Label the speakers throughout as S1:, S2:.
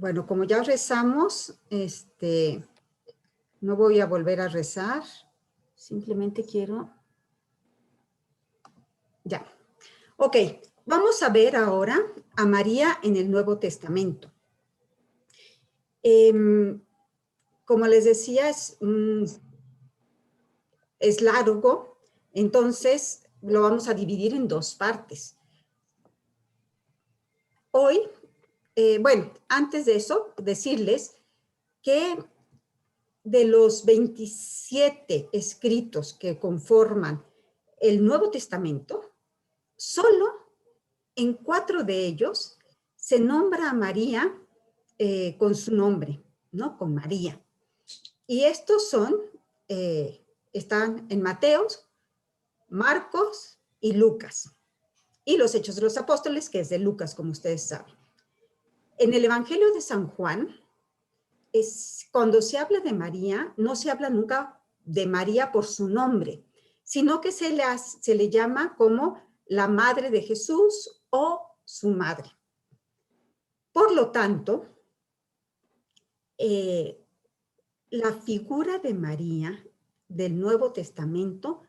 S1: Bueno, como ya rezamos, no voy a volver a rezar. Simplemente quiero... Ya. Ok, vamos a ver ahora a María en el Nuevo Testamento. Como les decía, es largo, entonces lo vamos a dividir en dos partes. Hoy, bueno, antes de eso, decirles que de los 27 escritos que conforman el Nuevo Testamento, solo en 4 de ellos se nombra a María con su nombre, ¿no? Con María. Y estos están en Mateos, Marcos y Lucas. Y los Hechos de los Apóstoles, que es de Lucas, como ustedes saben. En el Evangelio de San Juan, cuando se habla de María, no se habla nunca de María por su nombre, sino que se le llama como la madre de Jesús o su madre. Por lo tanto, la figura de María del Nuevo Testamento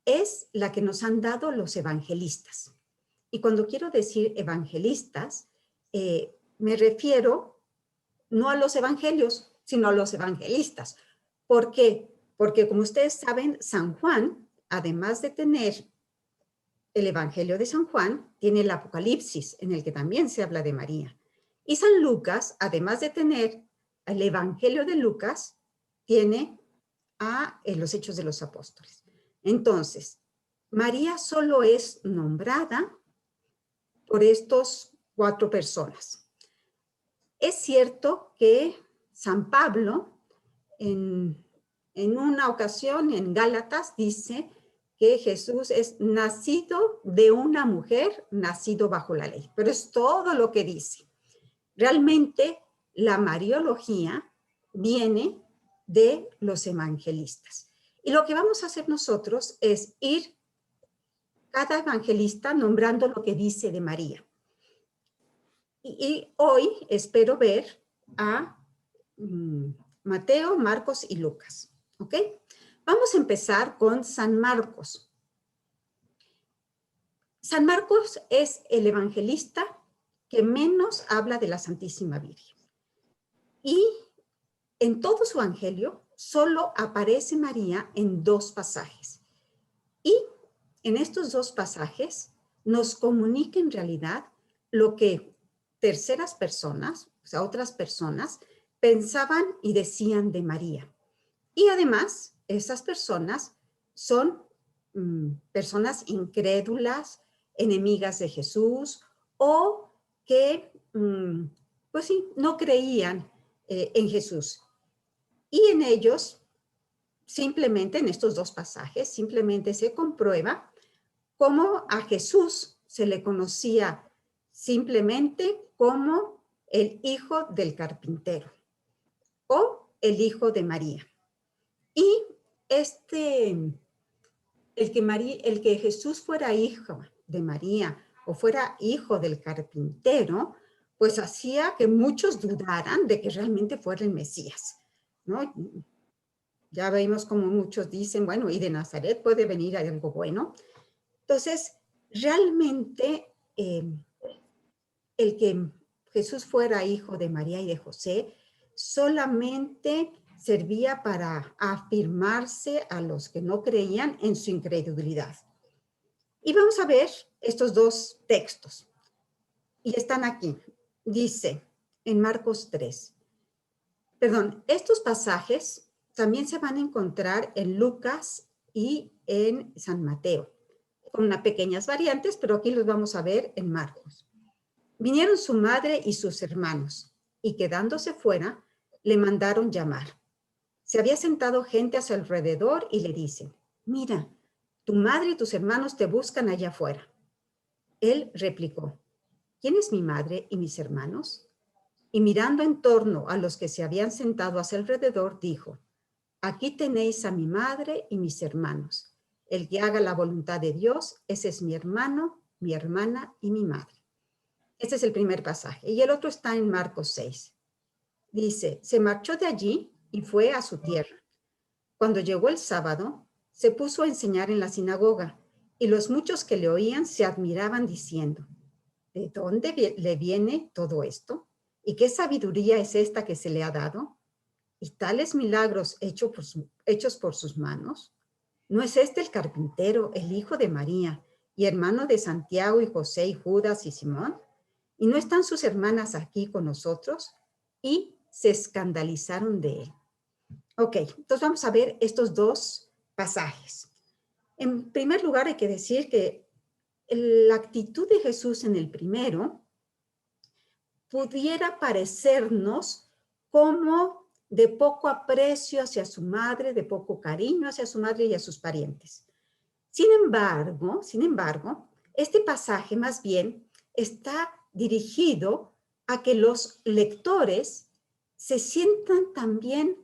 S1: es la que nos han dado los evangelistas. Y cuando quiero decir evangelistas, me refiero no a los evangelios, sino a los evangelistas. ¿Por qué? Porque como ustedes saben, San Juan, además de tener el Evangelio de San Juan, tiene el Apocalipsis, en el que también se habla de María. Y San Lucas, además de tener el Evangelio de Lucas, tiene los Hechos de los Apóstoles. Entonces, María solo es nombrada por estos 4 personas. Es cierto que San Pablo, en una ocasión en Gálatas, dice que Jesús es nacido de una mujer, nacido bajo la ley. Pero es todo lo que dice. Realmente, la mariología viene de los evangelistas. Y lo que vamos a hacer nosotros es ir cada evangelista nombrando lo que dice de María. Y hoy espero ver a Mateo, Marcos y Lucas. ¿Ok? Vamos a empezar con San Marcos. San Marcos es el evangelista que menos habla de la Santísima Virgen. Y en todo su evangelio solo aparece María en 2 pasajes. Y en estos 2 pasajes nos comunica en realidad lo que terceras personas, o sea, otras personas, pensaban y decían de María. Y además, esas personas son personas incrédulas, enemigas de Jesús, o que, pues sí, no creían en Jesús. Y en ellos, simplemente en estos 2 pasajes, simplemente se comprueba cómo a Jesús se le conocía simplemente como el hijo del carpintero o el hijo de María. Y el que Jesús fuera hijo de María o fuera hijo del carpintero, pues hacía que muchos dudaran de que realmente fuera el Mesías, ¿no? Ya vemos como muchos dicen, bueno, y de Nazaret puede venir algo bueno. Entonces, realmente el que Jesús fuera hijo de María y de José solamente servía para afirmarse a los que no creían en su incredulidad. Y vamos a ver estos 2 textos. Y están aquí. Dice en Marcos 3. Perdón, estos pasajes también se van a encontrar en Lucas y en San Mateo, con unas pequeñas variantes, pero aquí los vamos a ver en Marcos. Vinieron su madre y sus hermanos, y quedándose fuera, le mandaron llamar. Se había sentado gente a su alrededor y le dicen, mira, tu madre y tus hermanos te buscan allá afuera. Él replicó, ¿quién es mi madre y mis hermanos? Y mirando en torno a los que se habían sentado a su alrededor, dijo, aquí tenéis a mi madre y mis hermanos. El que haga la voluntad de Dios, ese es mi hermano, mi hermana y mi madre. Este es el primer pasaje. Y el otro está en Marcos 6. Dice, se marchó de allí y fue a su tierra. Cuando llegó el sábado, se puso a enseñar en la sinagoga, y los muchos que le oían se admiraban diciendo, ¿de dónde le viene todo esto? ¿Y qué sabiduría es esta que se le ha dado? ¿Y tales milagros hechos por sus manos? ¿No es este el carpintero, el hijo de María, y hermano de Santiago y José y Judas y Simón? ¿Y no están sus hermanas aquí con nosotros? Y se escandalizaron de él. Ok, entonces vamos a ver estos dos pasajes. En primer lugar, hay que decir que la actitud de Jesús en el primero pudiera parecernos como de poco aprecio hacia su madre, de poco cariño hacia su madre y a sus parientes. Sin embargo, este pasaje más bien está dirigido a que los lectores se sientan también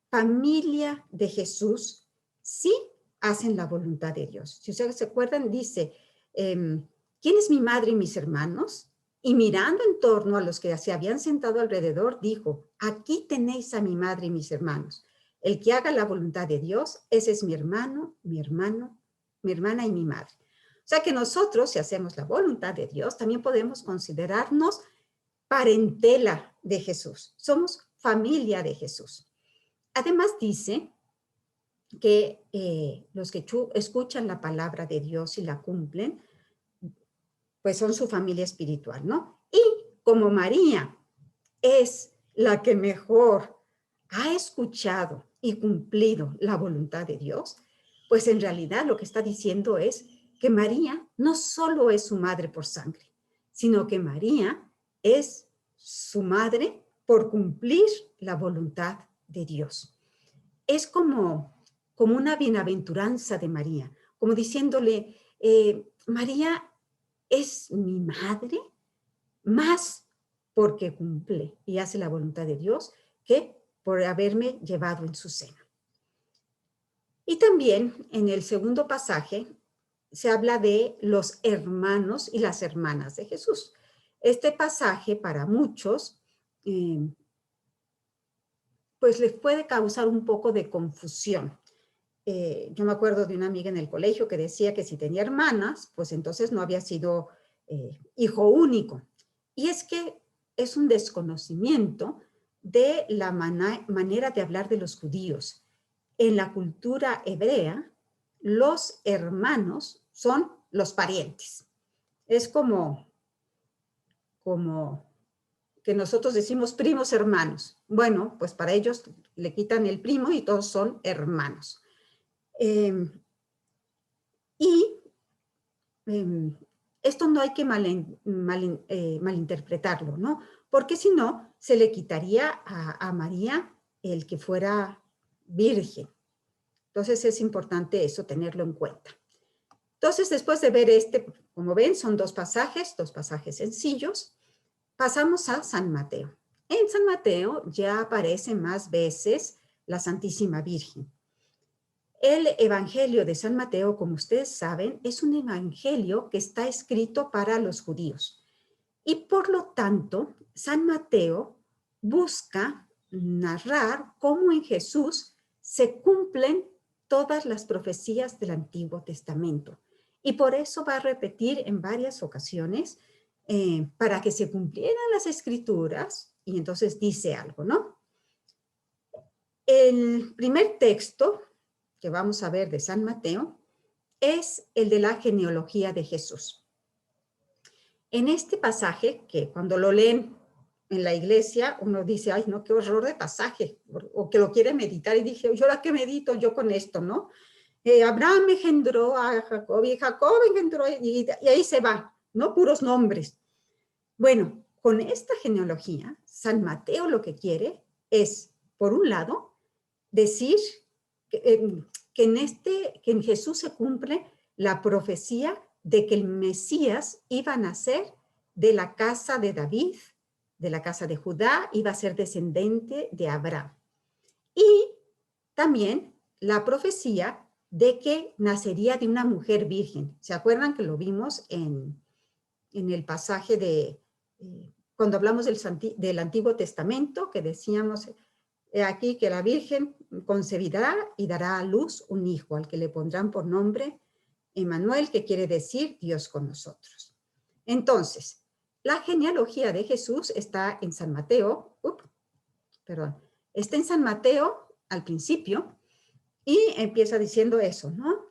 S1: familia de Jesús si hacen la voluntad de Dios. Si ustedes se acuerdan, dice, ¿quién es mi madre y mis hermanos? Y mirando en torno a los que se habían sentado alrededor, dijo, aquí tenéis a mi madre y mis hermanos. El que haga la voluntad de Dios, ese es mi hermano, mi hermana y mi madre. O sea que nosotros, si hacemos la voluntad de Dios, también podemos considerarnos parentela de Jesús. Somos familia de Jesús. Además dice que los que escuchan la palabra de Dios y la cumplen, pues son su familia espiritual, ¿no? Y como María es la que mejor ha escuchado y cumplido la voluntad de Dios, pues en realidad lo que está diciendo es que María no solo es su madre por sangre, sino que María es su madre por cumplir la voluntad de Dios. Es como una bienaventuranza de María, como diciéndole, María es mi madre más porque cumple y hace la voluntad de Dios que por haberme llevado en su seno. Y también en el segundo pasaje se habla de los hermanos y las hermanas de Jesús. Este pasaje para muchos pues les puede causar un poco de confusión. Yo me acuerdo de una amiga en el colegio que decía que si tenía hermanas, pues entonces no había sido hijo único. Y es que es un desconocimiento de la manera de hablar de los judíos. En la cultura hebrea, los hermanos son los parientes. Es como que nosotros decimos primos hermanos. Bueno, pues para ellos le quitan el primo y todos son hermanos. Esto no hay que malinterpretarlo, ¿no? Porque si no, se le quitaría a María el que fuera virgen. Entonces es importante eso, tenerlo en cuenta. Entonces, después de ver como ven, son dos pasajes sencillos, pasamos a San Mateo. En San Mateo ya aparece más veces la Santísima Virgen. El Evangelio de San Mateo, como ustedes saben, es un evangelio que está escrito para los judíos. Y por lo tanto, San Mateo busca narrar cómo en Jesús se cumplen todas las profecías del Antiguo Testamento. Y por eso va a repetir en varias ocasiones para que se cumplieran las escrituras. Y entonces dice algo, ¿no? El primer texto que vamos a ver de San Mateo es el de la genealogía de Jesús. En este pasaje, que cuando lo leen en la iglesia, uno dice, ay, no, qué horror de pasaje, o que lo quiere meditar, y dije, ¿yo ahora qué medito yo con esto, no? Abraham engendró a Jacob, y Jacob engendró, y ahí se va, ¿no? Puros nombres. Bueno, con esta genealogía, San Mateo lo que quiere es, por un lado, decir que en Jesús se cumple la profecía de que el Mesías iba a nacer de la casa de David, de la casa de Judá, iba a ser descendente de Abraham. Y también la profecía de que nacería de una mujer virgen. ¿Se acuerdan que lo vimos en el pasaje de cuando hablamos del Antiguo Testamento, que decíamos aquí que la Virgen concebirá y dará a luz un hijo, al que le pondrán por nombre Emmanuel, que quiere decir Dios con nosotros. Entonces, la genealogía de Jesús está en San Mateo, está en San Mateo al principio, y empieza diciendo eso, ¿no?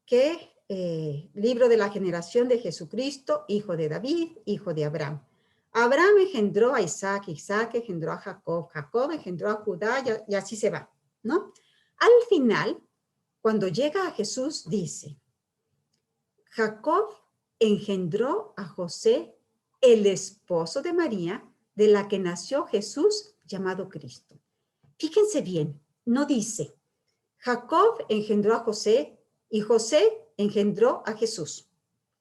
S1: Que libro de la generación de Jesucristo, hijo de David, hijo de Abraham. Abraham engendró a Isaac, Isaac engendró a Jacob, Jacob engendró a Judá, y así se va, ¿no? Al final, cuando llega a Jesús, dice, Jacob engendró a José, el esposo de María, de la que nació Jesús, llamado Cristo. Fíjense bien, no dice, Jacob engendró a José y José engendró a Jesús.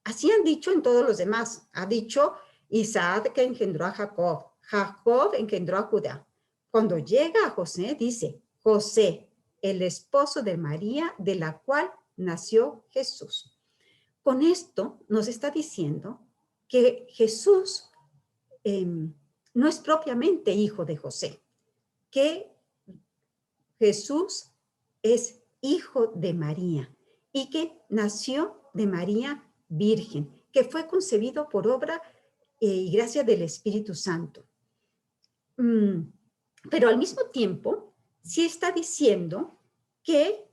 S1: Así han dicho en todos los demás. Ha dicho Isaac que engendró a Jacob, Jacob engendró a Judá. Cuando llega a José, dice, José, el esposo de María, de la cual nació Jesús. Con esto nos está diciendo que Jesús no es propiamente hijo de José, que Jesús es hijo de María y que nació de María virgen, que fue concebido por obra y gracia del Espíritu Santo. Pero al mismo tiempo, sí está diciendo que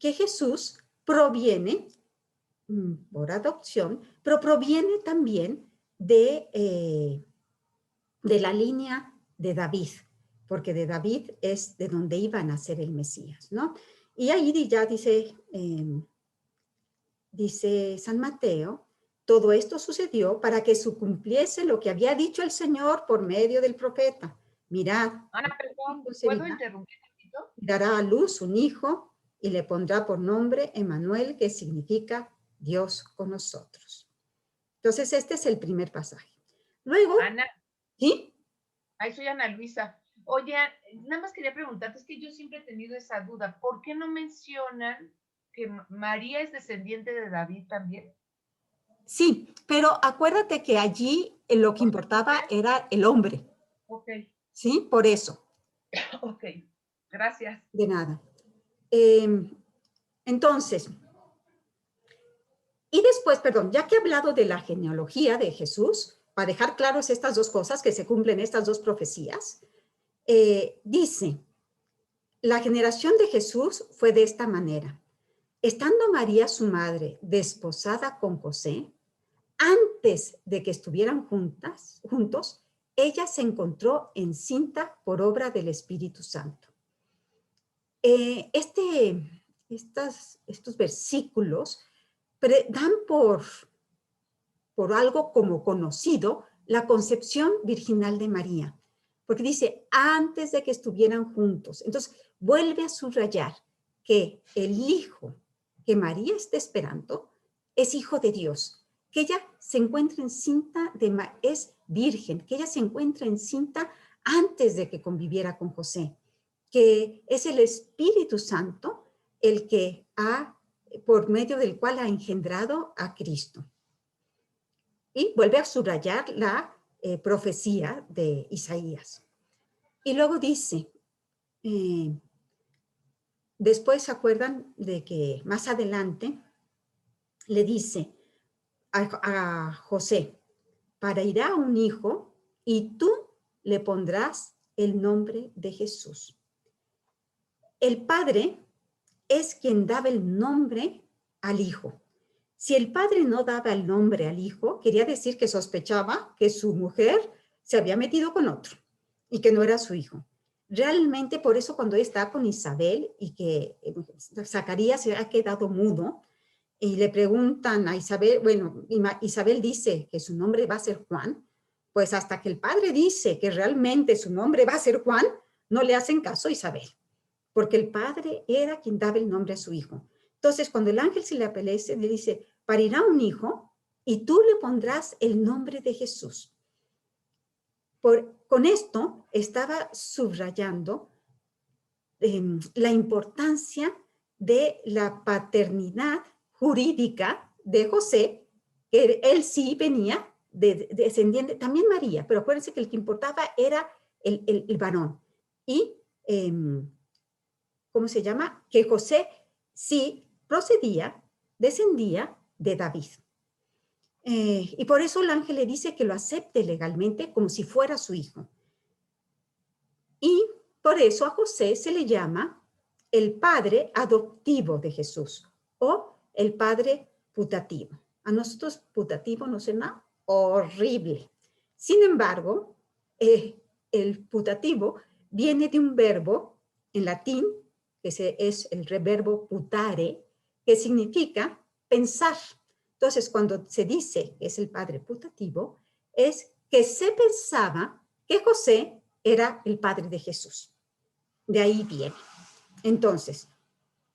S1: Jesús proviene por adopción, pero proviene también de la línea de David, porque de David es de donde iba a nacer el Mesías, ¿no? Y ahí ya dice San Mateo, todo esto sucedió para que se cumpliese lo que había dicho el Señor por medio del profeta. Mirad,
S2: Ana, perdón, ¿puedo interrumpir un poquito?
S1: Dará a luz un hijo y le pondrá por nombre Emmanuel, que significa Dios con nosotros. Entonces, este es el primer pasaje. Luego,
S2: Ana.
S1: ¿sí?
S2: Ay, soy Ana Luisa. Oye, nada más quería preguntarte, es que yo siempre he tenido esa duda. ¿Por qué no mencionan que María es descendiente de David también?
S1: Sí, pero acuérdate que allí lo que importaba era el hombre.
S2: Ok.
S1: ¿Sí? Por eso.
S2: Ok, gracias.
S1: De nada. Entonces, y después, perdón, ya que he hablado de la genealogía de Jesús, para dejar claros estas dos cosas, que se cumplen estas dos profecías, dice, la generación de Jesús fue de esta manera. Estando María, su madre, desposada con José, antes de que estuvieran juntos, ella se encontró encinta por obra del Espíritu Santo. Estos versículos dan por algo como conocido la concepción virginal de María, porque dice, antes de que estuvieran juntos. Entonces, vuelve a subrayar que el hijo que María está esperando es hijo de Dios, que ella se encuentra encinta, es virgen, que ella se encuentra encinta antes de que conviviera con José, que es el Espíritu Santo el que por medio del cual ha engendrado a Cristo. Y vuelve a subrayar la profecía de Isaías. Y luego dice, después se acuerdan de que más adelante le dice a José, parirá un hijo y tú le pondrás el nombre de Jesús. El padre es quien daba el nombre al hijo. Si el padre no daba el nombre al hijo, quería decir que sospechaba que su mujer se había metido con otro y que no era su hijo. Realmente, por eso cuando está con Isabel y que Zacarías se ha quedado mudo y le preguntan a Isabel, bueno, Isabel dice que su nombre va a ser Juan, pues hasta que el padre dice que realmente su nombre va a ser Juan, no le hacen caso a Isabel, porque el padre era quien daba el nombre a su hijo. Entonces, cuando el ángel se le aparece, le dice, parirá un hijo y tú le pondrás el nombre de Jesús. Con esto estaba subrayando la importancia de la paternidad jurídica de José, que él sí venía descendiente, también María, pero acuérdense que el que importaba era el varón. Y, ¿cómo se llama? Que José sí descendía de David. Y por eso el ángel le dice que lo acepte legalmente como si fuera su hijo. Y por eso a José se le llama el padre adoptivo de Jesús o el padre putativo. A nosotros putativo nos suena horrible. Sin embargo, el putativo viene de un verbo en latín, que es el verbo putare, que significa pensar. Entonces, cuando se dice que es el padre putativo, es que se pensaba que José era el padre de Jesús. De ahí viene. Entonces,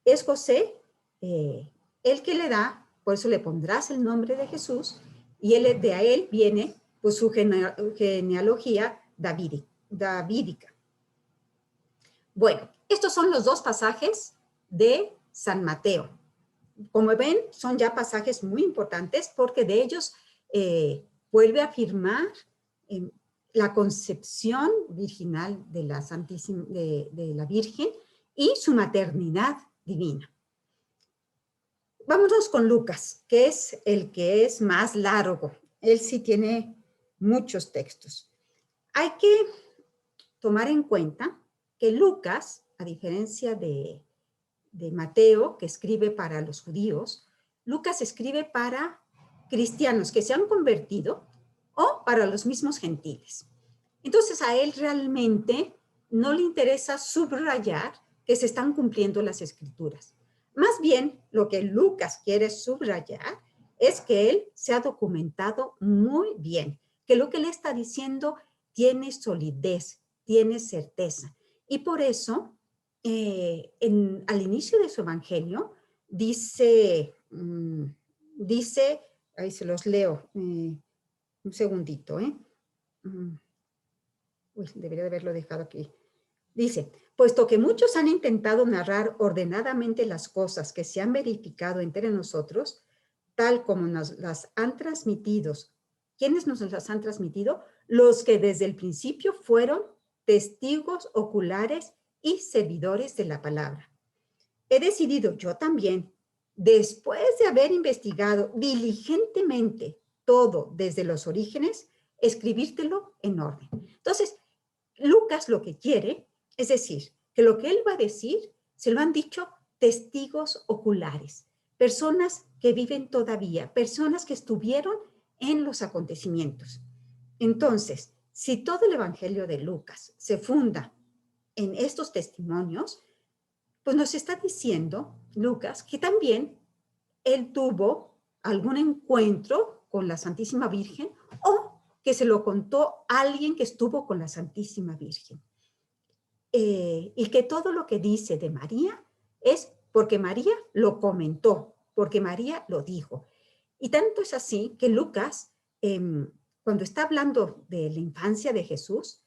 S1: es José el que le da, por eso le pondrás el nombre de Jesús, y de a él viene pues, su genealogía davídica. Bueno, estos son los dos pasajes de San Mateo. Como ven, son ya pasajes muy importantes porque de ellos vuelve a afirmar la concepción virginal de la Santísima, de la Virgen y su maternidad divina. Vámonos con Lucas, que es el que es más largo. Él sí tiene muchos textos. Hay que tomar en cuenta que Lucas, a diferencia de Mateo, que escribe para los judíos, Lucas escribe para cristianos que se han convertido o para los mismos gentiles. Entonces a él realmente no le interesa subrayar que se están cumpliendo las escrituras. Más bien, lo que Lucas quiere subrayar es que él se ha documentado muy bien, que lo que él está diciendo tiene solidez, tiene certeza. Y por eso, al inicio de su evangelio, dice, ahí se los leo, un segundito, Uy, debería de haberlo dejado aquí. Dice, puesto que muchos han intentado narrar ordenadamente las cosas que se han verificado entre nosotros, tal como nos las han transmitido. ¿Quiénes nos las han transmitido? Los que desde el principio fueron testigos oculares y servidores de la palabra. He decidido yo también, después de haber investigado diligentemente todo desde los orígenes, escribírtelo en orden. Entonces, Lucas lo que quiere es decir, que lo que él va a decir se lo han dicho testigos oculares, personas que viven todavía, personas que estuvieron en los acontecimientos. Entonces, si todo el Evangelio de Lucas se funda en estos testimonios, pues nos está diciendo Lucas que también él tuvo algún encuentro con la Santísima Virgen o que se lo contó alguien que estuvo con la Santísima Virgen. Y que todo lo que dice de María es porque María lo comentó, porque María lo dijo. Y tanto es así que Lucas, cuando está hablando de la infancia de Jesús,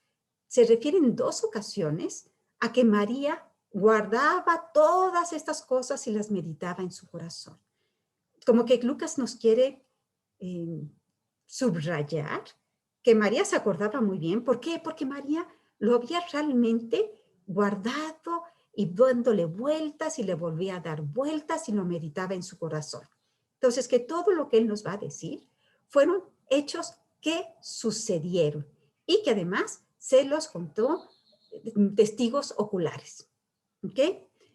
S1: se refiere en 2 ocasiones a que María guardaba todas estas cosas y las meditaba en su corazón. Como que Lucas nos quiere subrayar que María se acordaba muy bien. ¿Por qué? Porque María lo había realmente guardado y dándole vueltas y le volvía a dar vueltas y lo meditaba en su corazón. Entonces, que todo lo que él nos va a decir fueron hechos que sucedieron y que además se los contó testigos oculares. ¿Ok?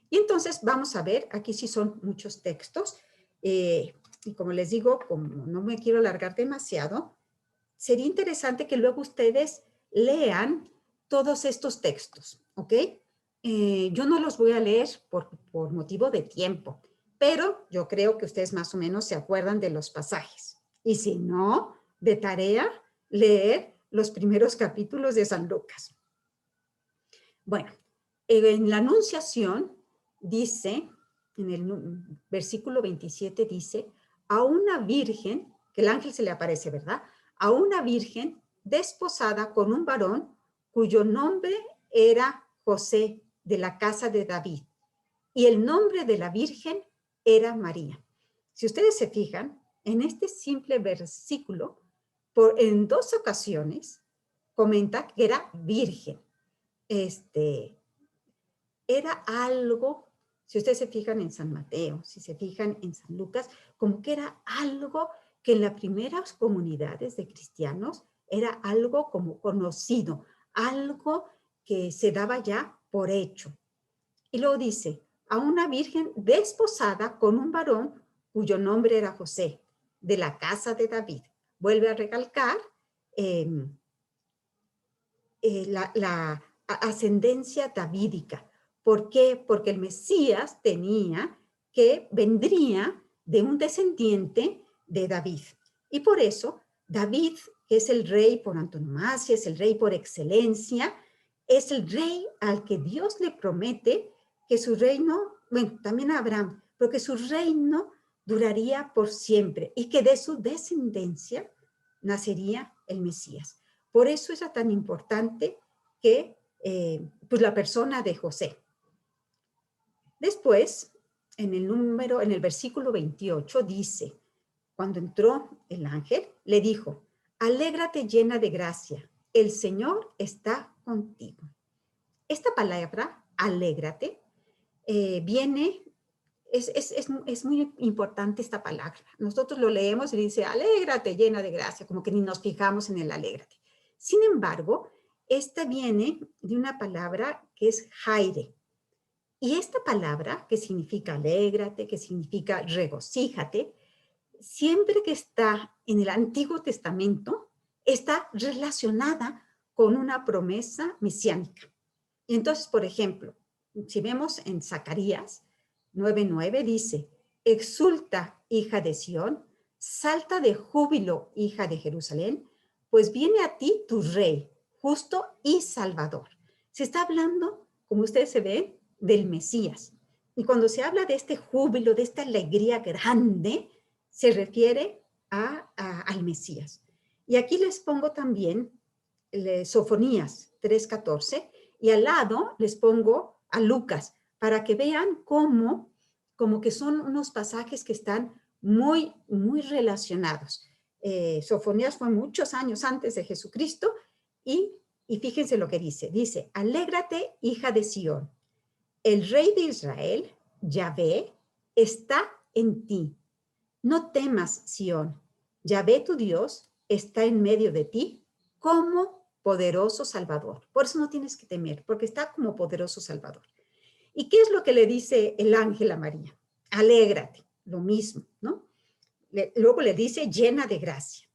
S1: Y entonces vamos a ver, aquí sí son muchos textos, y como les digo, como no me quiero alargar demasiado, sería interesante que luego ustedes lean todos estos textos, ¿ok? Yo no los voy a leer por motivo de tiempo, pero yo creo que ustedes más o menos se acuerdan de los pasajes. Y si no, de tarea, leer los primeros capítulos de San Lucas. Bueno, en la Anunciación dice, en el versículo 27 dice, a una virgen, que el ángel se le aparece, ¿verdad? A una virgen desposada con un varón cuyo nombre era José, de la casa de David, y el nombre de la virgen era María. Si ustedes se fijan, en este simple versículo en 2 ocasiones comenta que era virgen. Era algo, si ustedes se fijan en San Mateo, si se fijan en San Lucas, como que era algo que en las primeras comunidades de cristianos era algo como conocido, algo que se daba ya por hecho. Y luego dice, a una virgen desposada con un varón cuyo nombre era José, de la casa de David. Vuelve a recalcar la ascendencia davídica. ¿Por qué? Porque el Mesías vendría de un descendiente de David. Y por eso, David, que es el rey por antonomasia, es el rey por excelencia, es el rey al que Dios le promete que su reino, bueno, también a Abraham, pero que su reino duraría por siempre y que de su descendencia nacería el Mesías. Por eso era tan importante que pues la persona de José. Después, en el versículo 28 dice, cuando entró el ángel, le dijo, alégrate llena de gracia, el Señor está contigo. Esta palabra, alégrate, es muy importante esta palabra. Nosotros lo leemos y dice, alégrate llena de gracia, como que ni nos fijamos en el alégrate. Sin embargo, esta viene de una palabra que es jaire. Y esta palabra, que significa alégrate, que significa regocíjate, siempre que está en el Antiguo Testamento, está relacionada con una promesa mesiánica. Y entonces, por ejemplo, si vemos en Zacarías 9:9 dice, exulta, hija de Sión, salta de júbilo, hija de Jerusalén, pues viene a ti tu rey, justo y salvador. Se está hablando, como ustedes se ven, del Mesías. Y cuando se habla de este júbilo, de esta alegría grande, se refiere al Mesías. Y aquí les pongo también Sofonías 3:14 y al lado les pongo a Lucas para que vean como que son unos pasajes que están muy, muy relacionados. Sofonías fue muchos años antes de Jesucristo y fíjense lo que dice. Dice, alégrate, hija de Sión. El rey de Israel, Yahvé, está en ti. No temas, Sión. Yahvé, tu Dios, está en medio de ti como poderoso Salvador. Por eso no tienes que temer, porque está como poderoso Salvador. ¿Y qué es lo que le dice el ángel a María? Alégrate, lo mismo, ¿no? Luego le dice llena de gracia.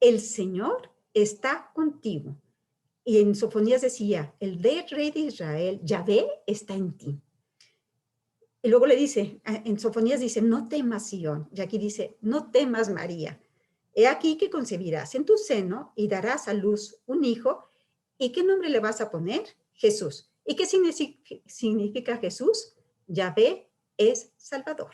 S1: El Señor está contigo. Y en Sofonías decía, el rey de Israel, Yahvé, está en ti. Y luego le dice, en Sofonías dice, no temas, Sión. Y aquí dice, no temas, María. He aquí que concebirás en tu seno y darás a luz un hijo. ¿Y qué nombre le vas a poner? Jesús. ¿Y qué significa Jesús? Yahvé es Salvador.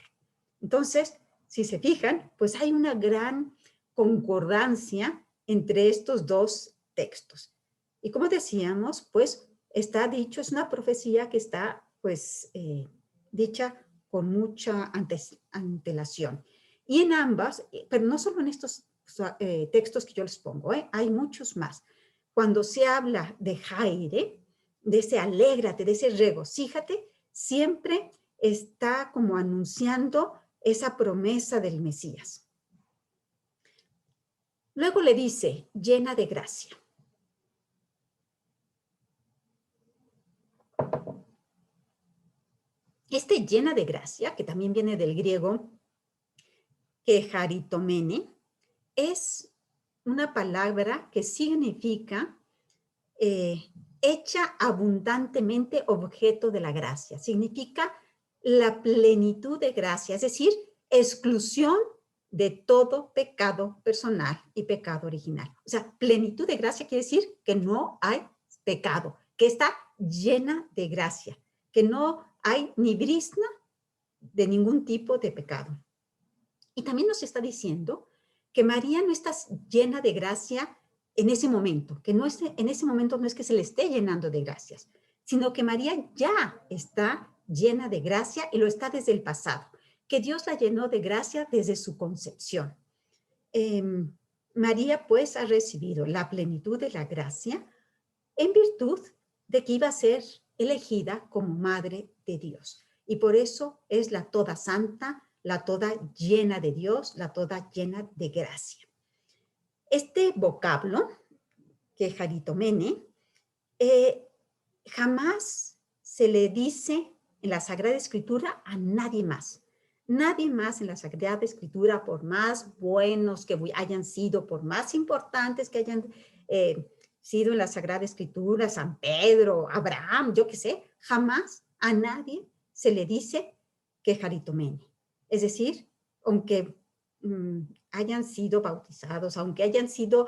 S1: Entonces, si se fijan, pues hay una gran concordancia entre estos dos textos. Y como decíamos, pues está dicho, es una profecía que está pues dicha con mucha antelación. Y en ambas, pero no solo en estos textos que yo les pongo, hay muchos más. Cuando se habla de Jaire, de ese alégrate, de ese regocíjate, siempre está como anunciando esa promesa del Mesías. Luego le dice, llena de gracia. Llena de gracia, que también viene del griego que charitomene, es una palabra que significa hecha abundantemente objeto de la gracia. Significa la plenitud de gracia, es decir, exclusión de todo pecado personal y pecado original. O sea, plenitud de gracia quiere decir que no hay pecado, que está llena de gracia, que no hay ni brizna de ningún tipo de pecado. Y también nos está diciendo que María no está llena de gracia en ese momento, que no es, en ese momento no es que se le esté llenando de gracias, sino que María ya está llena de gracia y lo está desde el pasado, que Dios la llenó de gracia desde su concepción. María pues ha recibido la plenitud de la gracia en virtud de que iba a ser elegida como Madre de Dios. Y por eso es la toda santa, la toda llena de Dios, la toda llena de gracia. Este vocablo, que Charitomene, jamás se le dice en la Sagrada Escritura a nadie más. Nadie más en la Sagrada Escritura, por más buenos que hayan sido, por más importantes que hayan sido en la Sagrada Escritura, San Pedro, Abraham, yo qué sé, jamás a nadie se le dice que Charitomene. Es decir, aunque hayan sido bautizados, aunque hayan sido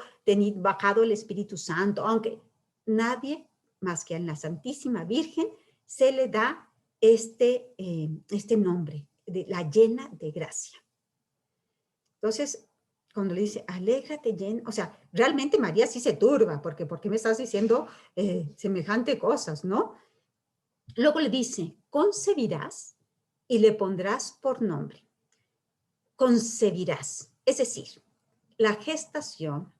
S1: bajado el Espíritu Santo, aunque nadie más que a la Santísima Virgen se le da este nombre, de la llena de gracia. Entonces, cuando le dice, alégrate llena, o sea, realmente María sí se turba, porque ¿por qué me estás diciendo semejante cosas, no? Luego le dice, concebirás y le pondrás por nombre. Concebirás, es decir, la gestación,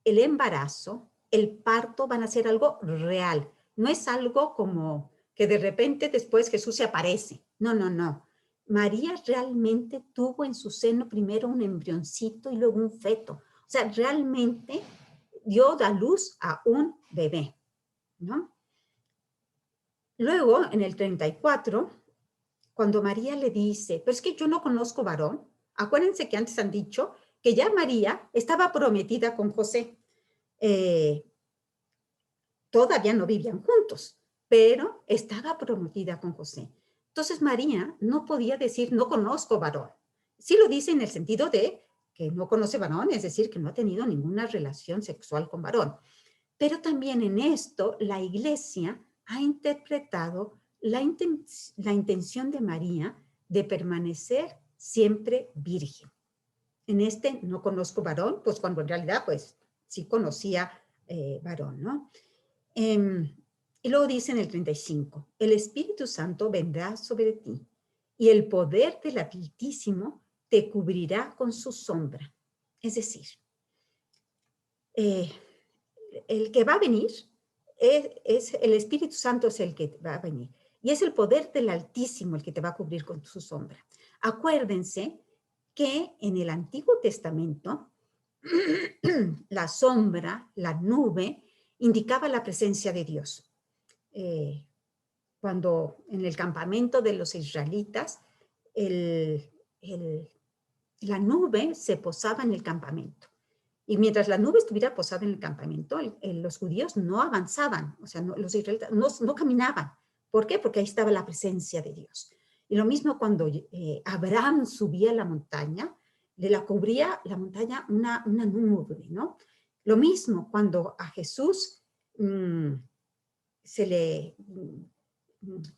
S1: el embarazo, el parto van a ser algo real. No es algo como que de repente después Jesús se aparece. No, no, no. María realmente tuvo en su seno primero un embrioncito y luego un feto. O sea, realmente dio a luz a un bebé, ¿no? Luego, en el 34, cuando María le dice, pero es que yo no conozco varón, acuérdense que antes han dicho que ya María estaba prometida con José. Todavía no vivían juntos, pero estaba prometida con José. Entonces María no podía decir, no conozco varón. Sí lo dice en el sentido de que no conoce varón, es decir, que no ha tenido ninguna relación sexual con varón. Pero también en esto la Iglesia ha interpretado la intención de María de permanecer siempre virgen. En este no conozco varón, pues cuando en realidad pues sí conocía varón, ¿no? Y luego dice en el 35, el Espíritu Santo vendrá sobre ti y el poder del Altísimo te cubrirá con su sombra. Es decir, el que va a venir es el Espíritu Santo, es el que va a venir. Y es el poder del Altísimo el que te va a cubrir con su sombra. Acuérdense que en el Antiguo Testamento la sombra, la nube, indicaba la presencia de Dios. Cuando en el campamento de los israelitas, la nube se posaba en el campamento. Y mientras la nube estuviera posada en el campamento, los judíos no avanzaban, o sea, los israelitas no caminaban. ¿Por qué? Porque ahí estaba la presencia de Dios. Y lo mismo cuando Abraham subía a la montaña, le la cubría la montaña una nube, ¿no? Lo mismo cuando a Jesús en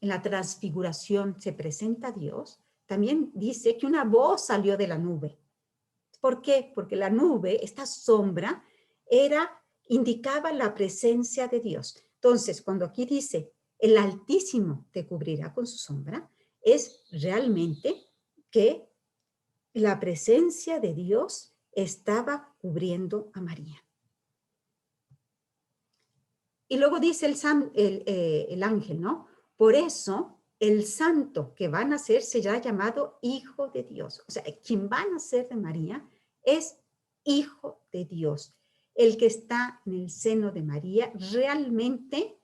S1: la transfiguración se presenta a Dios, también dice que una voz salió de la nube. ¿Por qué? Porque la nube, esta sombra, indicaba la presencia de Dios. Entonces, cuando aquí dice, el Altísimo te cubrirá con su sombra, es realmente que la presencia de Dios estaba cubriendo a María. Y luego dice el ángel, ¿no? Por eso el santo que va a nacer será llamado Hijo de Dios. O sea, quien va a nacer de María es Hijo de Dios. El que está en el seno de María realmente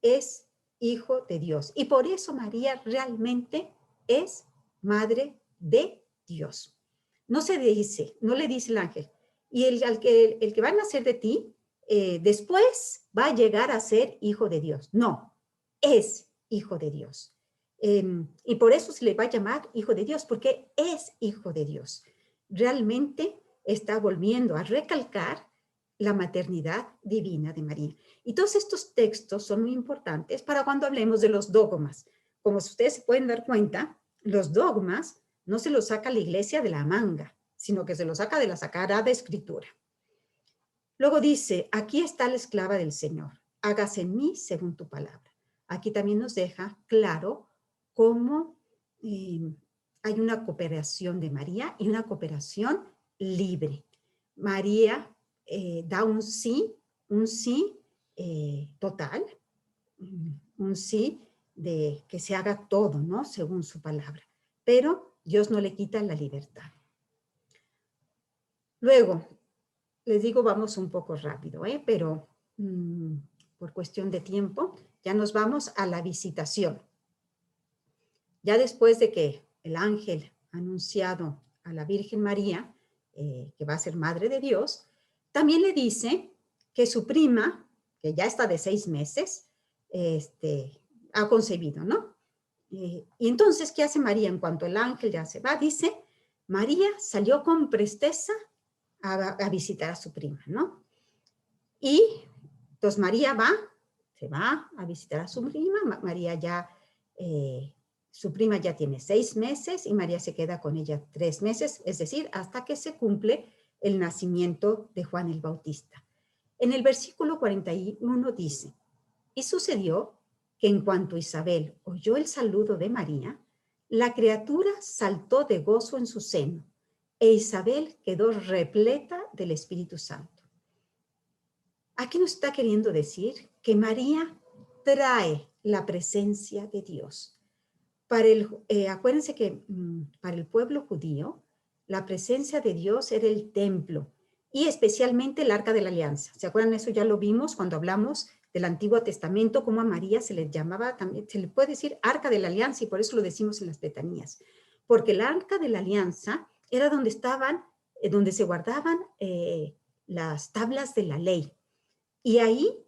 S1: es Hijo de Dios. Y por eso María realmente es Madre de Dios. No se dice, no le dice el ángel, y el que va a nacer de ti, después va a llegar a ser hijo de Dios. No, es hijo de Dios. Y por eso se le va a llamar hijo de Dios, porque es hijo de Dios. Realmente está volviendo a recalcar la maternidad divina de María. Y todos estos textos son muy importantes para cuando hablemos de los dogmas. Como ustedes se pueden dar cuenta, los dogmas no se los saca la iglesia de la manga, sino que se los saca de la Sagrada Escritura. Luego dice, aquí está la esclava del Señor, hágase en mí según tu palabra. Aquí también nos deja claro cómo hay una cooperación de María y una cooperación libre. María da un sí total, un sí de que se haga todo, ¿no? Según su palabra. Pero Dios no le quita la libertad. Luego, les digo, vamos un poco rápido, pero por cuestión de tiempo, ya nos vamos a la visitación. Ya después de que el ángel ha anunciado a la Virgen María que va a ser Madre de Dios, también le dice que su prima, que ya está de 6 meses, ha concebido, ¿no? Y entonces, ¿qué hace María? En cuanto el ángel ya se va, dice, María salió con presteza a visitar a su prima, ¿no? Y entonces María se va a visitar a su prima, María ya, su prima ya tiene 6 meses y María se queda con ella 3 meses, es decir, hasta que se cumple el nacimiento de Juan el Bautista. En el versículo 41 dice, y sucedió que en cuanto Isabel oyó el saludo de María, la criatura saltó de gozo en su seno, e Isabel quedó repleta del Espíritu Santo. Aquí nos está queriendo decir que María trae la presencia de Dios. Acuérdense que para el pueblo judío, la presencia de Dios era el templo y especialmente el Arca de la Alianza. ¿Se acuerdan? Eso ya lo vimos cuando hablamos del Antiguo Testamento, cómo a María se le llamaba también, se le puede decir Arca de la Alianza y por eso lo decimos en las Betanías. Porque el Arca de la Alianza era donde estaban, donde se guardaban las tablas de la ley. Y ahí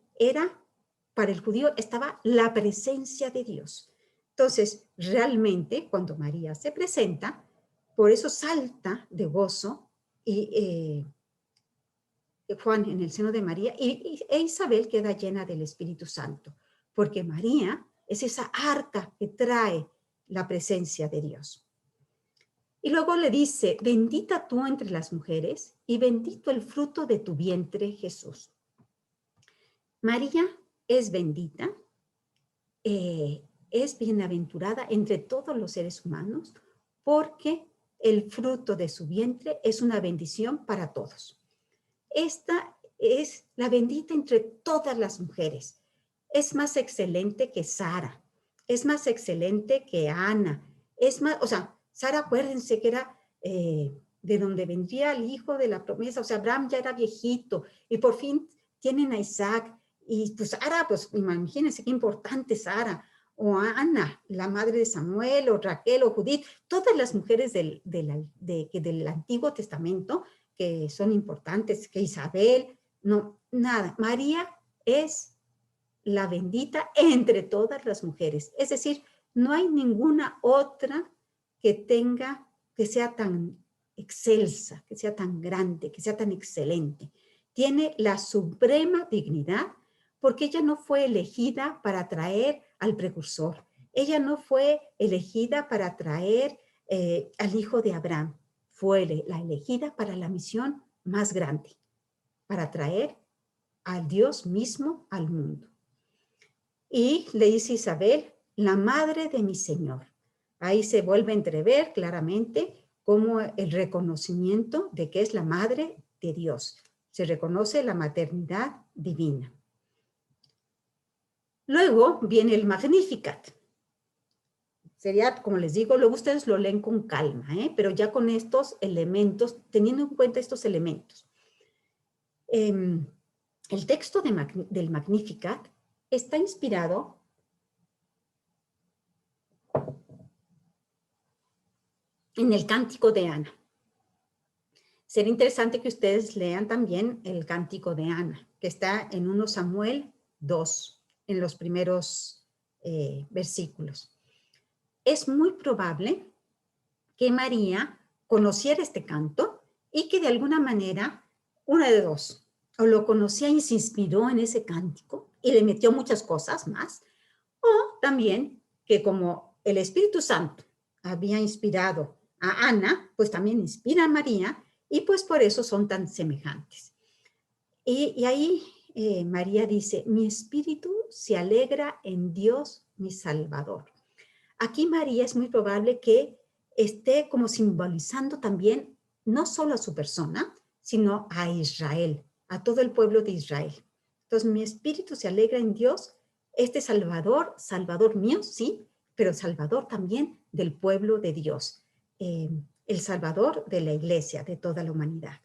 S1: para el judío estaba la presencia de Dios. Entonces, realmente, cuando María se presenta, por eso salta de gozo y Juan en el seno de María, e Isabel queda llena del Espíritu Santo, porque María es esa arca que trae la presencia de Dios. Y luego le dice, bendita tú entre las mujeres y bendito el fruto de tu vientre, Jesús. María es bendita, es bienaventurada entre todos los seres humanos porque el fruto de su vientre es una bendición para todos. Esta es la bendita entre todas las mujeres. Es más excelente que Sara, es más excelente que Ana, es más, o sea, Sara, acuérdense que era de donde vendría el hijo de la promesa, o sea, Abraham ya era viejito y por fin tienen a Isaac. Y pues Sara, pues imagínense qué importante Sara, o Ana, la madre de Samuel, o Raquel, o Judith, todas las mujeres del Antiguo Testamento que son importantes, que Isabel, no, nada. María es la bendita entre todas las mujeres. Es decir, no hay ninguna otra que sea tan excelsa, que sea tan grande, que sea tan excelente. Tiene la suprema dignidad porque ella no fue elegida para traer al precursor. Ella no fue elegida para traer al hijo de Abraham. Fue la elegida para la misión más grande, para traer a Dios mismo al mundo. Y le dice Isabel, la madre de mi Señor. Ahí se vuelve a entrever claramente como el reconocimiento de que es la madre de Dios. Se reconoce la maternidad divina. Luego viene el Magnificat. Sería, como les digo, luego ustedes lo leen con calma, pero ya con estos elementos, teniendo en cuenta estos elementos. El texto del Magnificat está inspirado en el Cántico de Ana. Sería interesante que ustedes lean también el Cántico de Ana, que está en 1 Samuel 2, en los primeros versículos. Es muy probable que María conociera este canto y que de alguna manera, una de dos, o lo conocía y se inspiró en ese cántico y le metió muchas cosas más, o también que como el Espíritu Santo había inspirado a Ana, pues también inspira a María y pues por eso son tan semejantes. Y ahí María dice, mi espíritu se alegra en Dios mi Salvador. Aquí María es muy probable que esté como simbolizando también no solo a su persona, sino a Israel, a todo el pueblo de Israel. Entonces mi espíritu se alegra en Dios, este Salvador, Salvador mío, sí, pero Salvador también del pueblo de Dios, el Salvador de la iglesia, de toda la humanidad.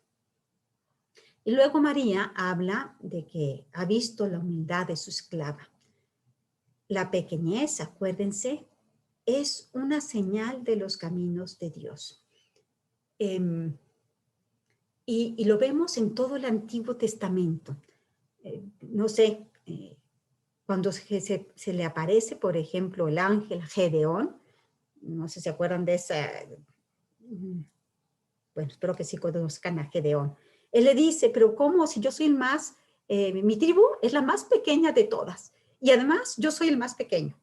S1: Y luego María habla de que ha visto la humildad de su esclava. La pequeñez, acuérdense, es una señal de los caminos de Dios. Y lo vemos en todo el Antiguo Testamento. No sé, cuando se le aparece, por ejemplo, el ángel Gedeón, no sé si se acuerdan de esa, bueno, espero que sí conozcan a Gedeón. Él le dice, pero ¿cómo si yo soy el más, mi tribu es la más pequeña de todas, y además yo soy el más pequeño?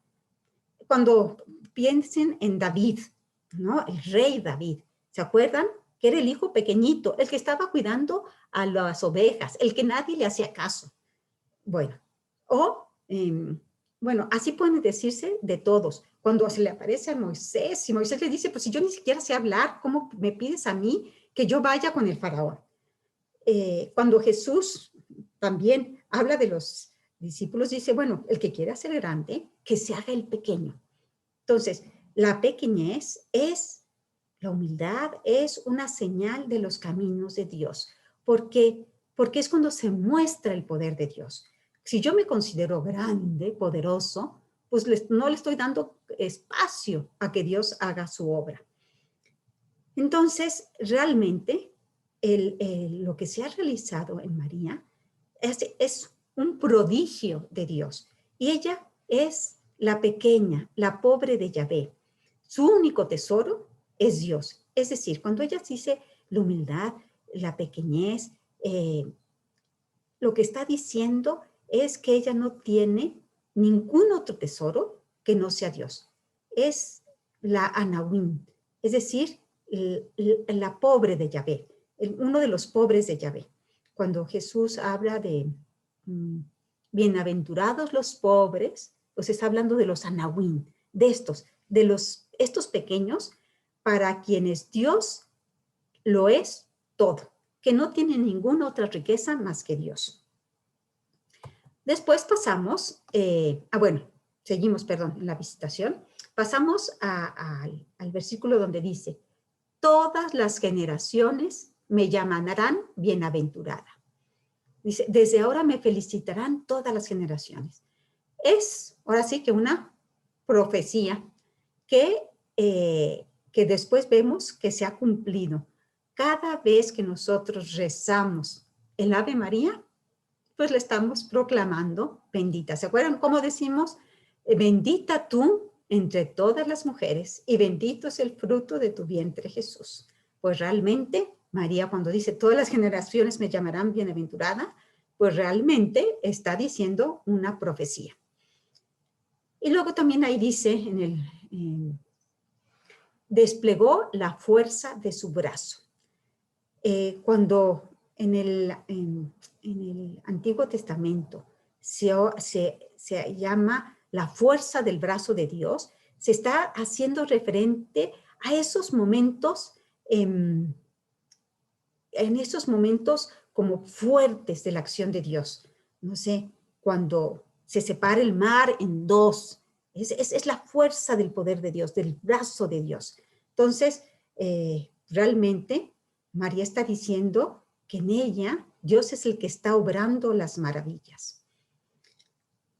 S1: Cuando piensen en David, ¿no? El rey David, ¿se acuerdan? Que era el hijo pequeñito, el que estaba cuidando a las ovejas, el que nadie le hacía caso. Bueno, bueno, así pueden decirse de todos. Cuando se le aparece a Moisés, y Moisés le dice, pues si yo ni siquiera sé hablar, ¿cómo me pides a mí que yo vaya con el faraón? Cuando Jesús también habla de los discípulos, dice, bueno, el que quiera ser grande, que se haga el pequeño. Entonces, la pequeñez es, la humildad es una señal de los caminos de Dios, porque es cuando se muestra el poder de Dios. Si yo me considero grande, poderoso, pues no le estoy dando espacio a que Dios haga su obra. Entonces, realmente, lo que se ha realizado en María es un prodigio de Dios. Y ella es la pequeña, la pobre de Yahvé. Su único tesoro es Dios. Es decir, cuando ella dice la humildad, la pequeñez, lo que está diciendo es que ella no tiene ningún otro tesoro que no sea Dios. Es la Anahuim, es decir, la pobre de Yahvé, uno de los pobres de Yahvé. Cuando Jesús habla de bienaventurados los pobres, pues está hablando de los Anahuim, de estos pequeños para quienes Dios lo es todo, que no tienen ninguna otra riqueza más que Dios. Después pasamos, bueno, seguimos, perdón, en la visitación. Pasamos al versículo donde dice, todas las generaciones me llamarán bienaventurada. Dice, desde ahora me felicitarán todas las generaciones. Es, ahora sí que una profecía que después vemos que se ha cumplido. Cada vez que nosotros rezamos el Ave María, pues le estamos proclamando bendita. ¿Se acuerdan cómo decimos? Bendita tú entre todas las mujeres y bendito es el fruto de tu vientre, Jesús. Pues realmente, María cuando dice todas las generaciones me llamarán bienaventurada, pues realmente está diciendo una profecía. Y luego también ahí dice, desplegó la fuerza de su brazo. Cuando en el Antiguo Testamento se llama la fuerza del brazo de Dios, se está haciendo referente a esos momentos, en esos momentos como fuertes de la acción de Dios. No sé, cuando se separa el mar en dos, es la fuerza del poder de Dios, del brazo de Dios. Entonces, realmente, María está diciendo que en ella Dios es el que está obrando las maravillas.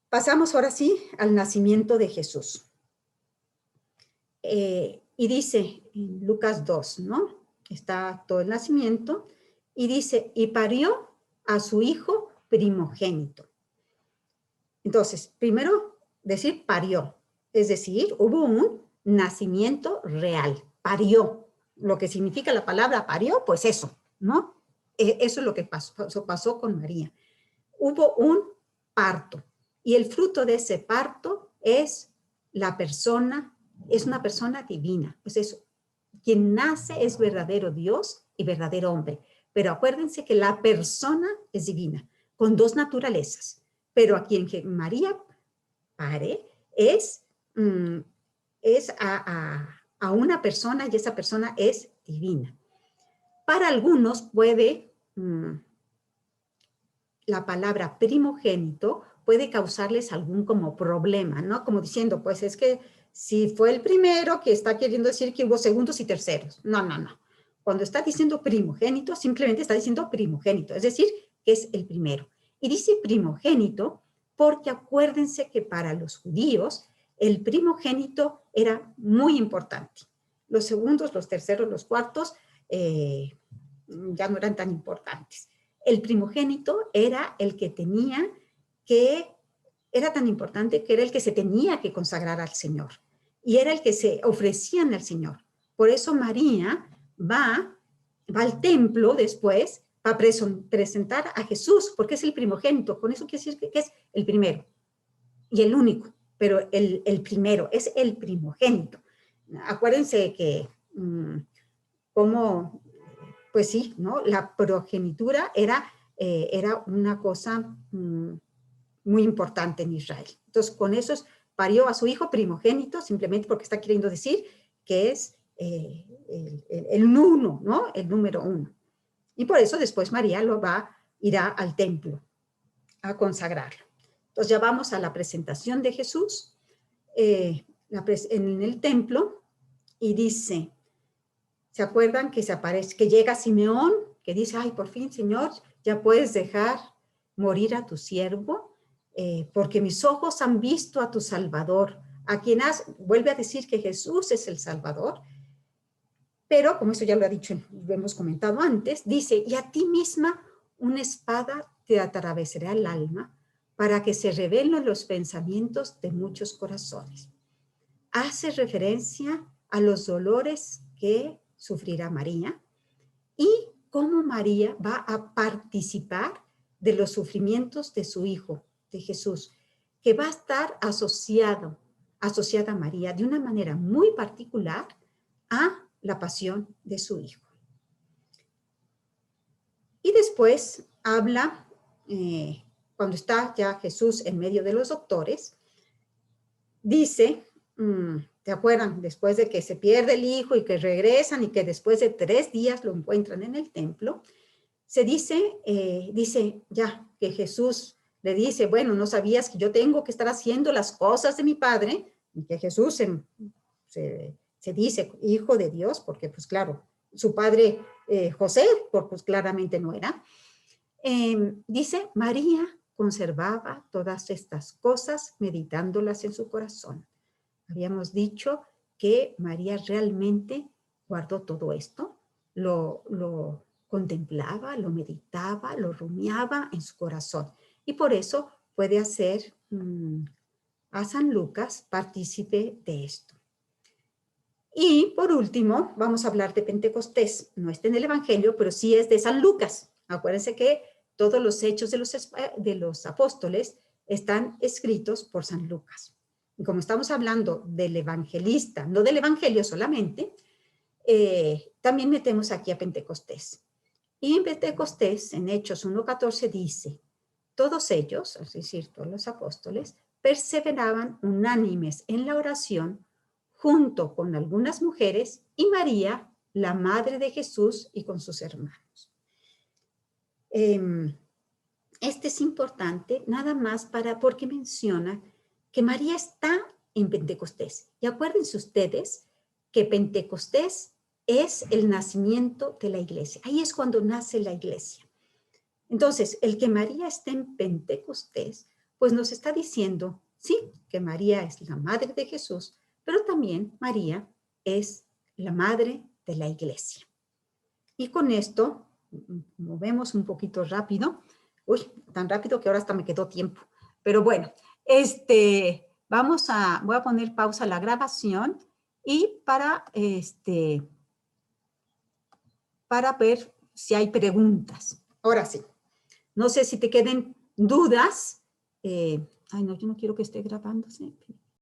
S1: Pasamos ahora sí al nacimiento de Jesús. Y dice en Lucas 2, ¿no? Está todo el nacimiento, y dice, y parió a su hijo primogénito. Entonces, primero decir parió, es decir, hubo un nacimiento real, parió. Lo que significa la palabra parió, pues eso, ¿no? Eso es lo que pasó con María. Hubo un parto, y el fruto de ese parto es la persona, es una persona divina. Pues eso, quien nace es verdadero Dios y verdadero hombre. Pero acuérdense que la persona es divina, con dos naturalezas. Pero a quien María pare es a una persona y esa persona es divina. Para algunos puede la palabra primogénito puede causarles algún como problema, ¿no? Como diciendo, pues es que si fue el primero, que está queriendo decir que hubo segundos y terceros. No, no, no. Cuando está diciendo primogénito, simplemente está diciendo primogénito, es decir, que es el primero. Y dice primogénito porque acuérdense que para los judíos el primogénito era muy importante. Los segundos, los terceros, los cuartos ya no eran tan importantes. El primogénito era el que tenía que, era tan importante que era el que se tenía que consagrar al Señor y era el que se ofrecían al Señor. Por eso María va al templo después para presentar a Jesús, porque es el primogénito. Con eso quiere decir que es el primero y el único, pero el primero, es el primogénito. Acuérdense que como, pues sí, ¿no? La progenitura era una cosa muy importante en Israel. Entonces, con eso parió a su hijo primogénito, simplemente porque está queriendo decir que es el uno, ¿no? El número uno. Y por eso después María irá al templo a consagrarlo. Entonces ya vamos a la presentación de Jesús en el templo y dice, ¿se acuerdan que que llega Simeón, que dice, ay, por fin, Señor, ya puedes dejar morir a tu siervo, porque mis ojos han visto a tu Salvador, a quien vuelve a decir que Jesús es el Salvador, pero como eso ya lo ha dicho, lo hemos comentado antes, dice, y a ti misma una espada te atravesará el alma para que se revelen los pensamientos de muchos corazones. Hace referencia a los dolores que sufrirá María y cómo María va a participar de los sufrimientos de su hijo, de Jesús, que va a estar asociada a María de una manera muy particular a la pasión de su hijo. Y después habla, cuando está ya Jesús en medio de los doctores, dice, ¿te acuerdan? Después de que se pierde el hijo y que regresan y que después de 3 días lo encuentran en el templo, se dice ya que Jesús le dice, bueno, no sabías que yo tengo que estar haciendo las cosas de mi Padre, y que Jesús se dice hijo de Dios, porque pues claro, su padre José, pues claramente no era. Dice, María conservaba todas estas cosas meditándolas en su corazón. Habíamos dicho que María realmente guardó todo esto, lo contemplaba, lo meditaba, lo rumiaba en su corazón. Y por eso puede hacer a San Lucas partícipe de esto. Y por último, vamos a hablar de Pentecostés. No está en el Evangelio, pero sí es de San Lucas. Acuérdense que todos los hechos de los apóstoles están escritos por San Lucas. Y como estamos hablando del evangelista, no del Evangelio solamente, también metemos aquí a Pentecostés. Y en Pentecostés, en Hechos 1:14 dice, todos ellos, es decir, todos los apóstoles, perseveraban unánimes en la oración junto con algunas mujeres y María, la madre de Jesús, y con sus hermanos. Este es importante nada más porque menciona que María está en Pentecostés. Y acuérdense ustedes que Pentecostés es el nacimiento de la iglesia. Ahí es cuando nace la iglesia. Entonces, el que María esté en Pentecostés, pues nos está diciendo, sí, que María es la madre de Jesús, pero también María es la madre de la iglesia. Y con esto, movemos un poquito rápido. Uy, tan rápido que ahora hasta me quedó tiempo. Pero bueno, voy a poner pausa a la grabación y para ver si hay preguntas. Ahora sí. No sé si te queden dudas. Ay, no, yo no quiero que esté grabándose.